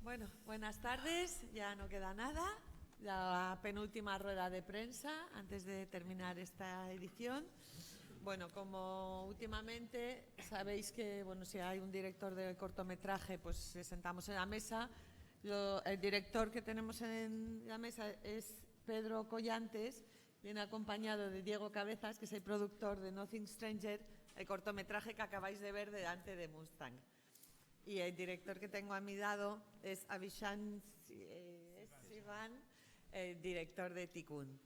Bueno, buenas tardes, ya no queda nada, la penúltima rueda de prensa antes de terminar esta edición. Bueno, como últimamente sabéis que si hay un director de cortometraje, pues sentamos en la mesa. El director que tenemos en la mesa es Pedro Collantes, viene acompañado de Diego Cabezas, que es el productor de Nothing Stranger, el cortometraje que acabáis de ver delante de Mustang. Y el director que tengo a mi lado es Avishan Sivan, el director de Tikkun.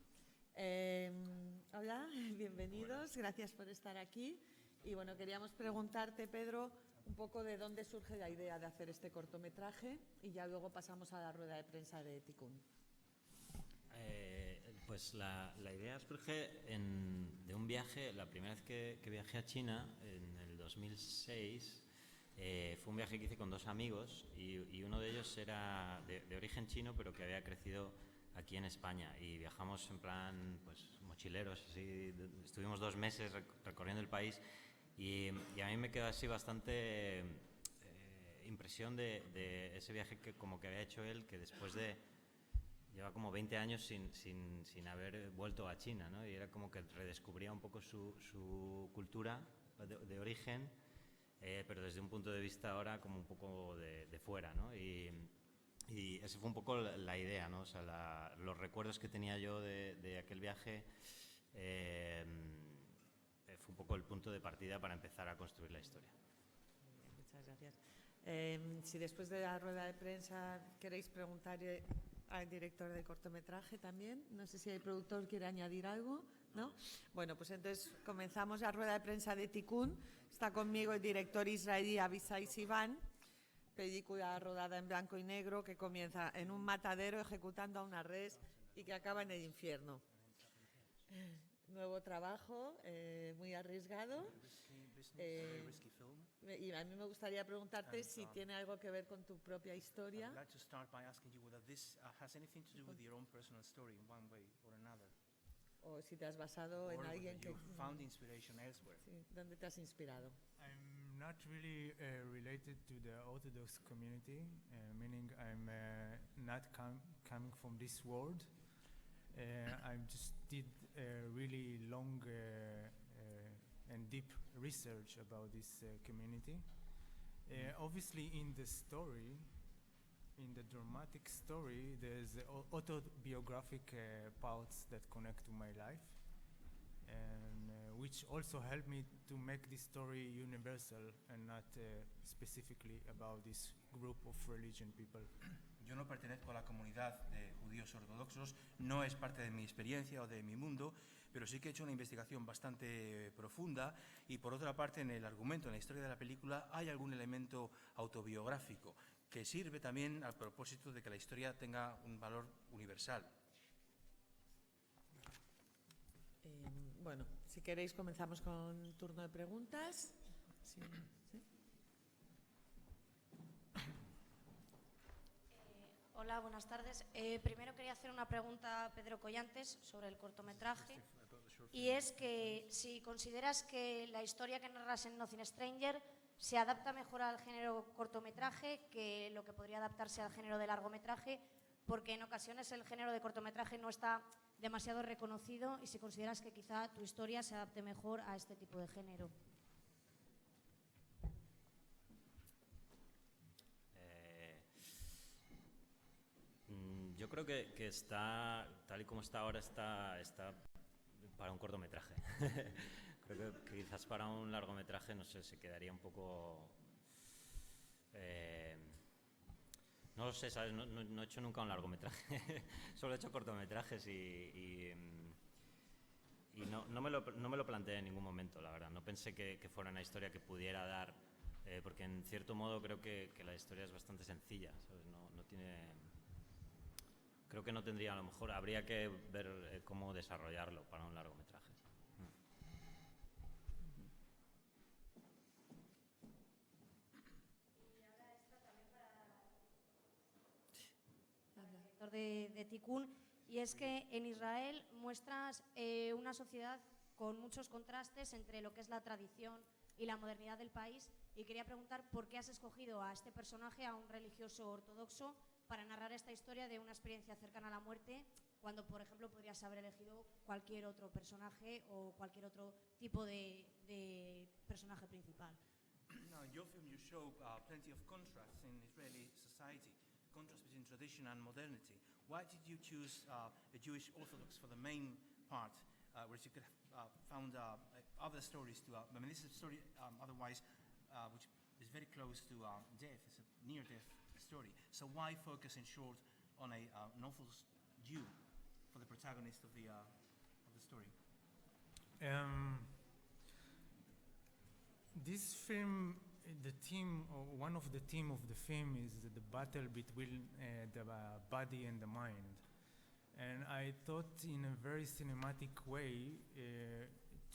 Hola, bienvenidos, gracias por estar aquí. Y bueno, queríamos preguntarte, Pedro, un poco de dónde surge la idea de hacer este cortometraje y ya luego pasamos a la rueda de prensa de Tikkun. Pues la idea surge de un viaje. La primera vez que viajé a China, en el 2006, fue un viaje que hice con dos amigos y uno de ellos era de origen chino, pero que había crecido aquí en España, y viajamos en plan mochileros, así. Estuvimos 2 meses recorriendo el país y a mí me quedó así bastante impresión de ese viaje que había hecho él, que después de lleva como 20 años sin haber vuelto a China, ¿no? Y era como que redescubría un poco su cultura de origen, pero desde un punto de vista ahora como un poco de fuera, ¿no? Y esa fue un poco la idea, ¿no? O sea, los recuerdos que tenía yo de aquel viaje fue un poco el punto de partida para empezar a construir la historia. Muchas gracias. Si después de la rueda de prensa queréis preguntar al director del cortometraje también, no sé si el productor quiere añadir algo, ¿no? Bueno, pues entonces comenzamos la rueda de prensa de Tikkun. Está conmigo el director israelí Avisai Sivan, película rodada en blanco y negro que comienza en un matadero ejecutando a una res y que acaba en el infierno. Nuevo trabajo, muy arriesgado. Y a mí me gustaría preguntarte si tiene algo que ver con tu propia historia. O si te has basado en alguien que... Sí, ¿dónde te has inspirado? I'm not really related to the Orthodox community, meaning I'm not coming from this world. I just did a really long and deep research about this community. Obviously, in the story, in the dramatic story, there's autobiographic parts that connect to my life, and which also help me to make this story universal and not specifically about this group of religion people. Yo no pertenezco a la comunidad de judíos ortodoxos, no es parte de mi experiencia o de mi mundo, pero sí que he hecho una investigación bastante profunda y, por otra parte, en el argumento, en la historia de la película, hay algún elemento autobiográfico que sirve también al propósito de que la historia tenga un valor universal. Bueno, si queréis comenzamos con turno de preguntas. Sí. Hola, buenas tardes. Primero quería hacer una pregunta a Pedro Collantes sobre el cortometraje, y es que si consideras que la historia que narras en Nothing Stranger se adapta mejor al género cortometraje que lo que podría adaptarse al género de largometraje, porque en ocasiones el género de cortometraje no está demasiado reconocido, y si consideras que quizá tu historia se adapte mejor a este tipo de género. Yo creo que está, tal y como está ahora, está para un cortometraje. Creo que quizás para un largometraje, no sé, se quedaría un poco... no lo sé, ¿sabes? No he hecho nunca un largometraje. Solo he hecho cortometrajes y no me lo planteé en ningún momento, la verdad. No pensé que fuera una historia que pudiera dar... porque en cierto modo creo que la historia es bastante sencilla, ¿sabes? No tiene... Creo que no tendría, a lo mejor habría que ver cómo desarrollarlo para un largometraje. Y ahora esta también para el director de Tikkun, y es que en Israel muestras una sociedad con muchos contrastes entre lo que es la tradición y la modernidad del país, y quería preguntar por qué has escogido a este personaje, a un religioso ortodoxo, para narrar esta historia de una experiencia cercana a la muerte, cuando, por ejemplo, podrías haber elegido cualquier otro personaje o cualquier otro tipo de personaje principal. Now, in your film, you show plenty of contrasts in Israeli society, contrast between tradition and modernity. Why did you choose a Jewish Orthodox for the main part, whereas you could have found other stories to? I mean, this is a story otherwise which is very close to death. It's a near-death story. So why focus in short on an Orthodox Jew for the protagonist of the story? This film, the theme, or one of the theme of the film is the battle between the body and the mind. And I thought in a very cinematic way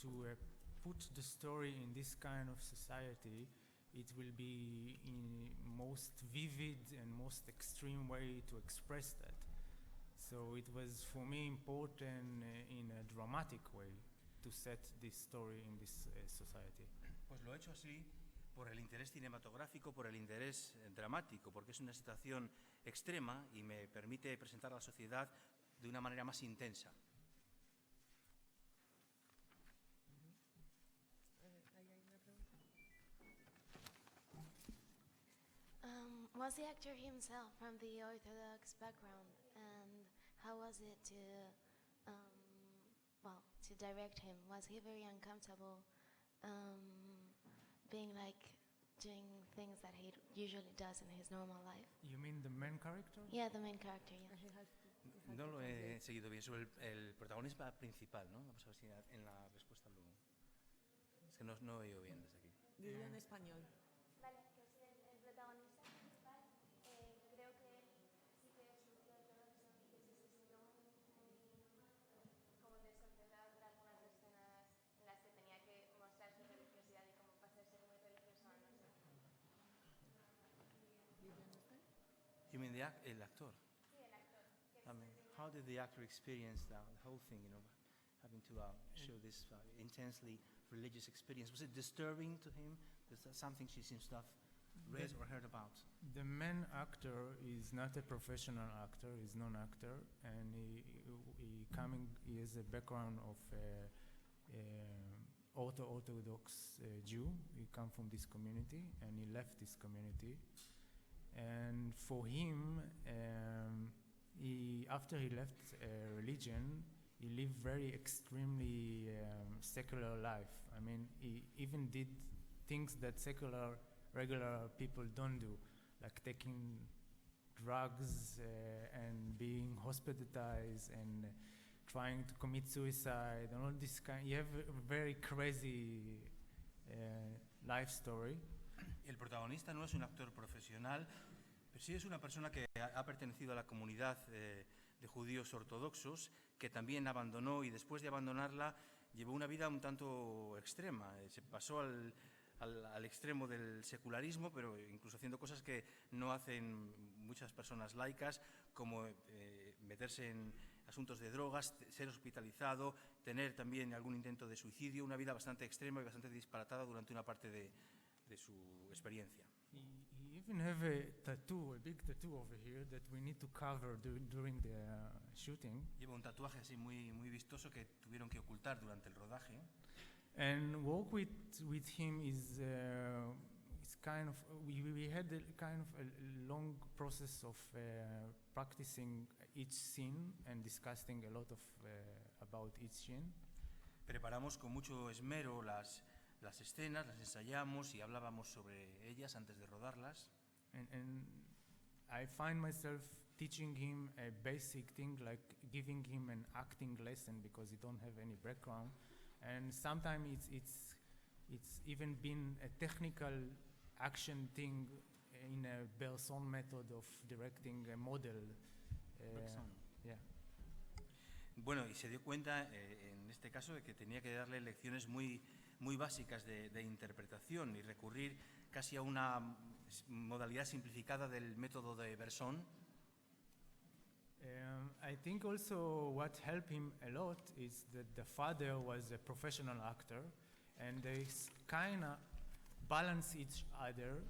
to put the story in this kind of society, it will be in most vivid and most extreme way to express that. So it was for me important in a dramatic way to set this story in this society. Pues lo he hecho así por el interés cinematográfico, por el interés dramático, porque es una situación extrema y me permite presentar a la sociedad de una manera más intensa. Was the actor himself from the Orthodox background, and how was it to direct him? Was he very uncomfortable being doing things that he usually does in his normal life? You mean the main character? Yeah, the main character, yeah. No lo he seguido bien, sobre el protagonista principal, ¿no? Vamos a ver si en la respuesta lo... Es que no he oído bien desde aquí. Dilo en español. Vale, que es el protagonista principal. Creo que él sí que es un ortodoxo y que sí se sintió como desconcertado por algunas escenas en las que tenía que mostrar su religiosidad y como pasar a ser muy religioso a no ser. You mean el actor? Sí, el actor. I mean, how did the actor experience the whole thing, having to show this intensely religious experience? Was it disturbing to him? Was that something she seems to have read or heard about? The main actor is not a professional actor; he's non-actor, and he has a background of Orthodox Jew. He come from this community, and he left this community. And for him, after he left religion, he lived very extremely secular life. I mean, he even did things that regular people don't do, like taking drugs and being hospitalized and trying to commit suicide and all this kind. You have a very crazy life story. El protagonista no es un actor profesional, pero sí es una persona que ha pertenecido a la comunidad de judíos ortodoxos, que también abandonó y después de abandonarla llevó una vida un tanto extrema. Se pasó al extremo del secularismo, pero incluso haciendo cosas que no hacen muchas personas laicas, como meterse en asuntos de drogas, ser hospitalizado, tener también algún intento de suicidio, una vida bastante extrema y bastante disparatada durante una parte de su experiencia. He even have a big tattoo over here that we need to cover during the shooting. Lleva un tatuaje así muy vistoso que tuvieron que ocultar durante el rodaje. And work with him is kind of we had a kind of a long process of practicing each scene and discussing a lot of about each scene. Preparamos con mucho esmero las escenas, las ensayamos y hablábamos sobre ellas antes de rodarlas. And I find myself teaching him a basic thing, like giving him an acting lesson because he don't have any background. And sometimes it's even been a technical action thing in a Bergson method of directing a model. Bergson. Yeah. Bueno, y se dio cuenta en este caso de que tenía que darle lecciones muy básicas de interpretación y recurrir casi a una modalidad simplificada del método de Bergson. I think also what helped him a lot is that the father was a professional actor, and there is kind of balance each other.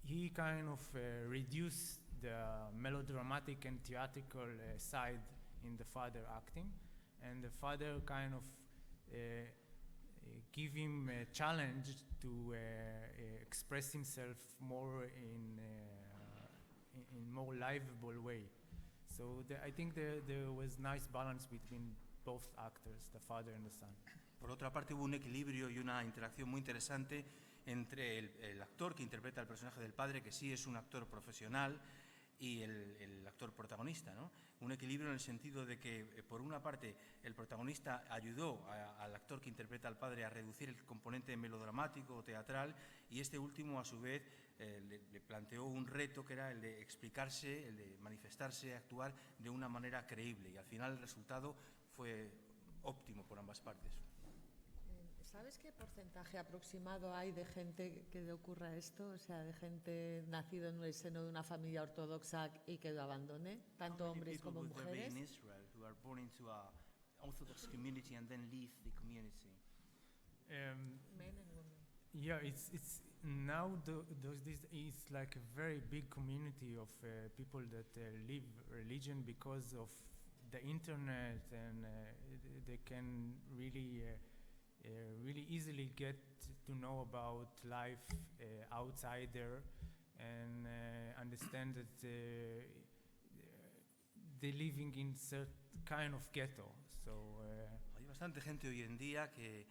He kind of reduced the melodramatic and theatrical side in the father acting, and the father kind of give him a challenge to express himself more in more livable way. So I think there was nice balance between both actors, the father and the son. Por otra parte, hubo un equilibrio y una interacción muy interesante entre el actor que interpreta el personaje del padre, que sí es un actor profesional, y el actor protagonista, ¿no? Un equilibrio en el sentido de que, por una parte, el protagonista ayudó al actor que interpreta al padre a reducir el componente melodramático o teatral, y este último, a su vez, le planteó un reto que era el de explicarse, el de manifestarse, actuar de una manera creíble, y al final el resultado fue óptimo por ambas partes. ¿Sabes qué porcentaje aproximado hay de gente que le ocurra esto? O sea, de gente nacida en el seno de una familia ortodoxa y que lo abandone, tanto hombres como mujeres. In Israel who are born into a Orthodox community and then leave the community. Men and women. Yeah, it's now those days it's like a very big community of people that live religion because of the internet, and they can really easily get to know about life outside there, and understand that they're living in certain kind of ghetto. So Hay bastante gente hoy en día que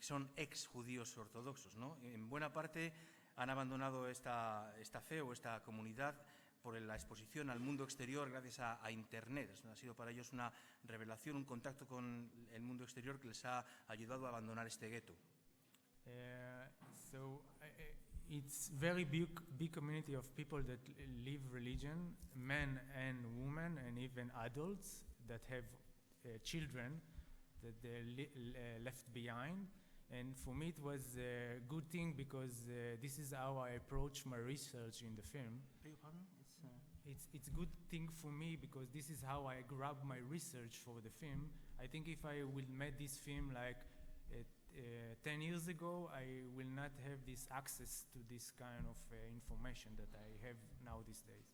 son ex judíos ortodoxos, ¿no? En buena parte han abandonado esta fe o esta comunidad por la exposición al mundo exterior gracias a Internet. Ha sido para ellos una revelación, un contacto con el mundo exterior que les ha ayudado a abandonar este gueto. It's very big community of people that live religion, men and women, and even adults that have children that they left behind. And for me it was a good thing because this is how I approach my research in the film. It's a good thing for me because this is how I grab my research for the film. I think if I will make this film like 10 years ago, I will not have this access to this kind of information that I have now these days.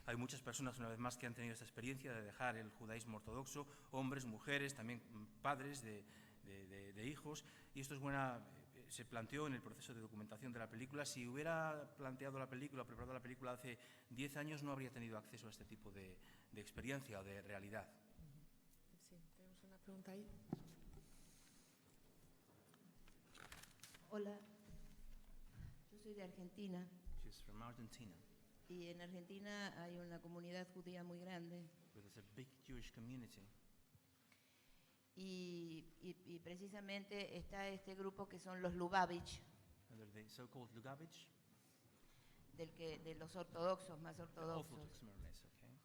Hay muchas personas, una vez más, que han tenido esta experiencia de dejar el judaísmo ortodoxo, hombres, mujeres, también padres de hijos, y esto es buena. Se planteó en el proceso de documentación de la película. Si hubiera planteado la película, preparado la película hace 10 años, no habría tenido acceso a este tipo de experiencia o de realidad. Sí, tenemos una pregunta ahí. Hola, yo soy de Argentina She's from Argentina, y en Argentina hay una comunidad judía muy grande where there's a big Jewish community. Y precisamente está este grupo que son los Lubavitch, And they're the so-called Lugavitch, de los ortodoxos, más the ortodoxos. Orthodox more or less, okay?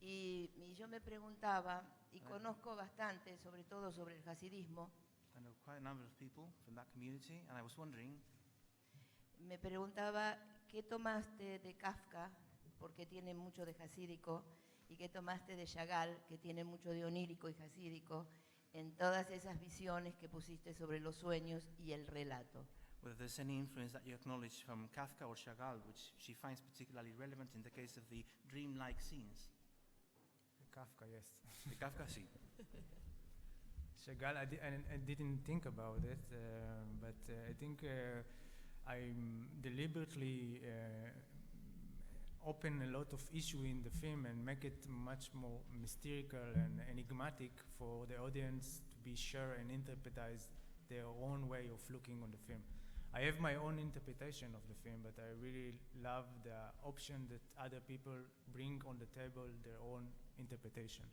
Y yo me preguntaba, y conozco bastante, sobre todo sobre el hasidismo, I know quite a number of people from that community, and I was wondering, me preguntaba qué tomaste de Kafka, porque tiene mucho de hasídico, y qué tomaste de Chagall, que tiene mucho de onírico y hasídico, en todas esas visiones que pusiste sobre los sueños y el relato. whether there's any influence that you acknowledge from Kafka or Chagall, which she finds particularly relevant in the case of the dreamlike scenes. Kafka, yes. De Kafka, sí. Chagall, I didn't think about it, but I think I deliberately open a lot of issue in the film and make it much more mystical and enigmatic for the audience to be sure and interpretize their own way of looking on the film. I have my own interpretation of the film, but I really love the option that other people bring on the table their own interpretation.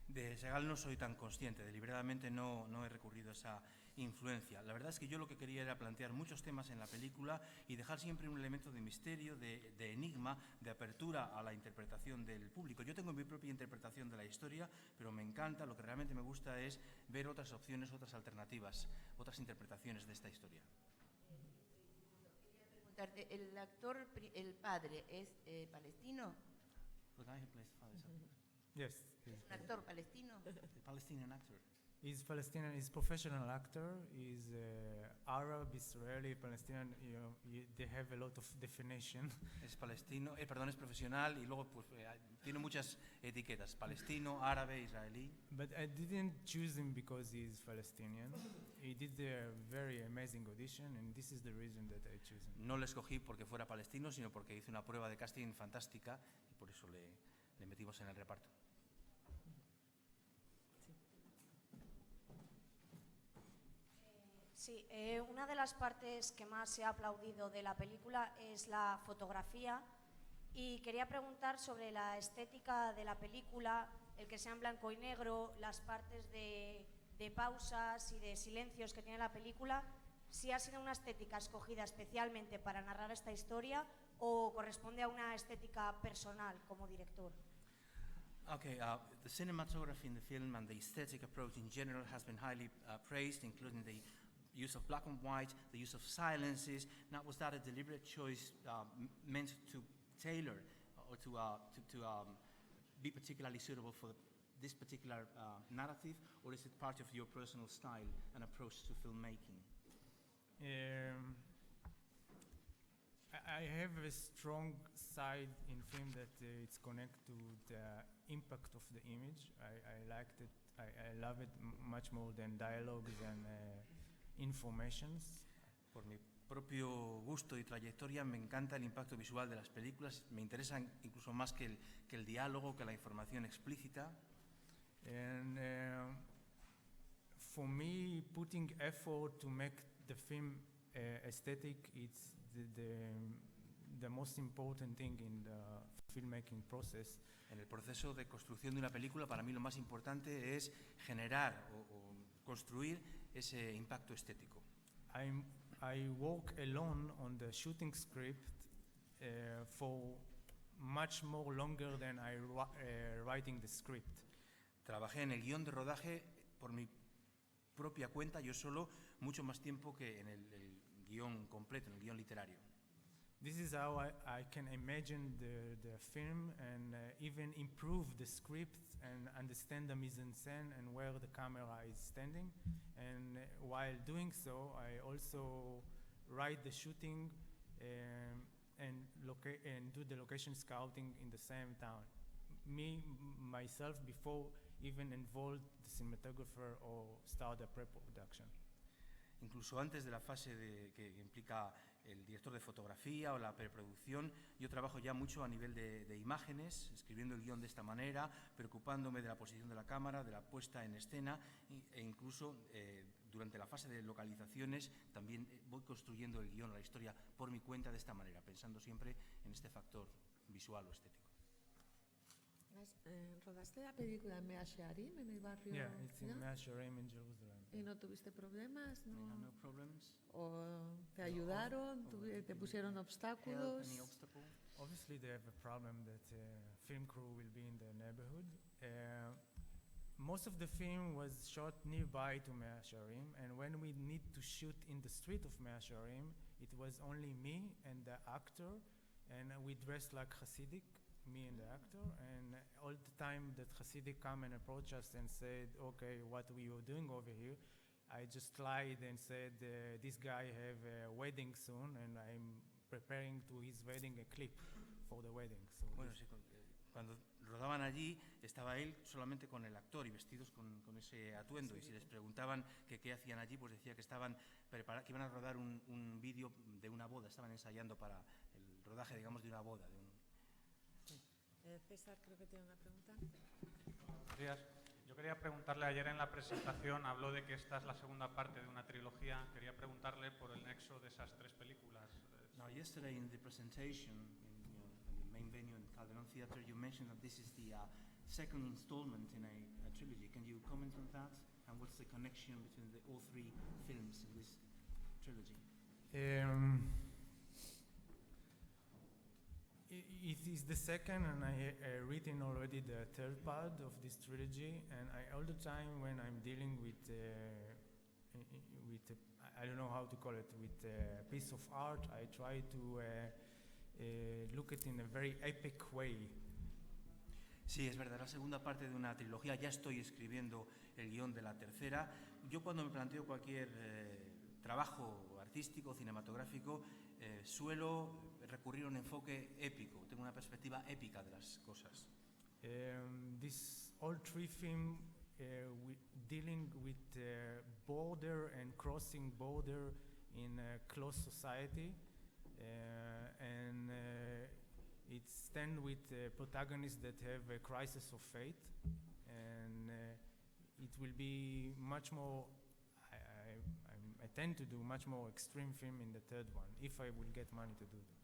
De Chagall no soy tan consciente, deliberadamente no he recurrido a esa influencia. La verdad es que yo lo que quería era plantear muchos temas en la película y dejar siempre un elemento de misterio, de enigma, de apertura a la interpretación del público. Yo tengo mi propia interpretación de la historia, pero me encanta, lo que realmente me gusta es ver otras opciones, otras alternativas, otras interpretaciones de esta historia. Preguntarte, ¿el actor, el padre, es palestino? The guy who plays the father is Yes. ¿Es un actor palestino? a Palestinian actor. He's Palestinian. He's professional actor. He's Arab, Israeli, Palestinian. They have a lot of definition. Es palestino, es profesional y luego pues, tiene muchas etiquetas, palestino, árabe, israelí. But I didn't choose him because he's Palestinian. He did a very amazing audition, and this is the reason that I choose him. No le escogí porque fuera palestino, sino porque hizo una prueba de casting fantástica y por eso le metimos en el reparto. Sí, una de las partes que más se ha aplaudido de la película es la fotografía y quería preguntar sobre la estética de la película, el que sea en blanco y negro, las partes de pausas y de silencios que tiene la película, si ha sido una estética escogida especialmente para narrar esta historia o corresponde a una estética personal como director. Okay, the cinematography in the film and the aesthetic approach in general has been highly praised, including the use of black and white, the use of silences. Now, was that a deliberate choice meant to tailor or to be particularly suitable for this particular narrative, or is it part of your personal style and approach to filmmaking? I have a strong side in film that it's connected to the impact of the image. I liked it. I love it much more than dialogues and informations. Por mi propio gusto y trayectoria me encanta el impacto visual de las películas. Me interesan incluso más que el diálogo, que la información explícita. And for me, putting effort to make the film aesthetic, it's the most important thing in the filmmaking process. En el proceso de construcción de una película, para mí lo más importante es generar o construir ese impacto estético. I work alone on the shooting script for much more longer than I writing the script. Trabajé en el guión de rodaje por mi propia cuenta, yo solo, mucho más tiempo que en el guión completo, en el guión literario. This is how I can imagine the film and even improve the script and understand the mise-en-scène and where the camera is standing. And while doing so, I also write the shooting and do the location scouting in the same town. Myself, before even involved the cinematographer or start the pre-production. Incluso antes de la fase que implica el director de fotografía o la preproducción, yo trabajo ya mucho a nivel de imágenes, escribiendo el guión de esta manera, preocupándome de la posición de la cámara, de la puesta en escena e incluso durante la fase de localizaciones también voy construyendo el guión, la historia por mi cuenta de esta manera, pensando siempre en este factor visual o estético. ¿Rodaste la película en Mea Shearim, en el barrio? Yeah, it's in Mea Shearim in Jerusalem. ¿Y no tuviste problemas? No problems? ¿O te ayudaron? ¿Te pusieron obstáculos? Any obstacle? Obviously, they have a problem that film crew will be in the neighborhood. Most of the film was shot nearby to Mea Shearim, and when we need to shoot in the street of Mea Shearim, it was only me and the actor, and we dressed like Hasidic, me and the actor, and all the time that Hasidic come and approach us and said, okay, what we are doing over here, I just lied and said, this guy have a wedding soon, and I'm preparing to his wedding a clip for the wedding. So bueno, sí, cuando rodaban allí estaba él solamente con el actor y vestidos con ese atuendo, y si les preguntaban qué hacían allí, pues decía que estaban que iban a rodar un vídeo de una boda, estaban ensayando para el rodaje, digamos, de una boda. César, creo que tiene una pregunta. Buenos días. Yo quería preguntarle, ayer en la presentación habló de que esta es la segunda parte de una trilogía. Quería preguntarle por el nexo de esas tres películas. Now, yesterday in the presentation in the main venue in Calderón Theatre, you mentioned that this is the second installment in a trilogy. Can you comment on that? And what's the connection between all three films in this trilogy? It is the second, and I written already the third part of this trilogy. And all the time when I'm dealing with I don't know how to call it, with a piece of art, I try to look at it in a very epic way. Sí, es verdad, la segunda parte de una trilogía. Ya estoy escribiendo el guión de la tercera. Yo cuando me planteo cualquier trabajo artístico, cinematográfico, suelo recurrir a un enfoque épico. Tengo una perspectiva épica de las cosas. This all three film dealing with border and crossing border in a close society, and it stand with protagonists that have a crisis of faith, and it will be much more. I tend to do much more extreme film in the third one if I will get money to do so.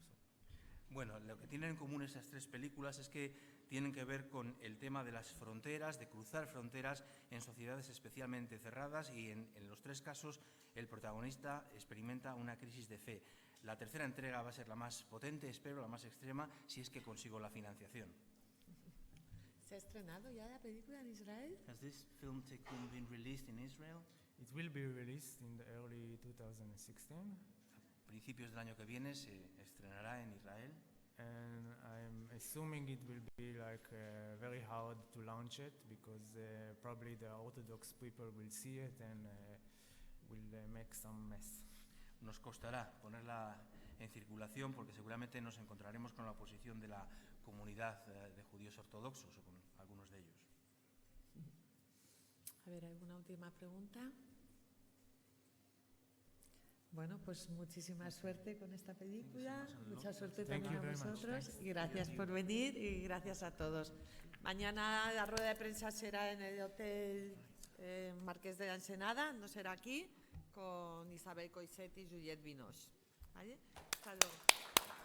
Bueno, lo que tienen en común esas tres películas es que tienen que ver con el tema de las fronteras, de cruzar fronteras en sociedades especialmente cerradas, y en los tres casos el protagonista experimenta una crisis de fe. La tercera entrega va a ser la más potente, espero, la más extrema, si es que consigo la financiación. ¿Se ha estrenado ya la película en Israel? Has this film been released in Israel? It will be released in the early 2016. A principios del año que viene se estrenará en Israel. And I'm assuming it will be like very hard to launch it because probably the Orthodox people will see it and will make some mess. Nos costará ponerla en circulación porque seguramente nos encontraremos con la oposición de la comunidad de judíos ortodoxos o con algunos de ellos. A ver, ¿alguna última pregunta? Bueno, pues muchísima suerte con esta película, mucha suerte Thank también you a very much. vosotros Thanks. y gracias por venir y gracias a todos. Mañana la rueda de prensa será en el Hotel Marqués de la Ensenada, no será aquí, con Isabel Coixet y Juliette Vinos. ¿Vale? Hasta luego.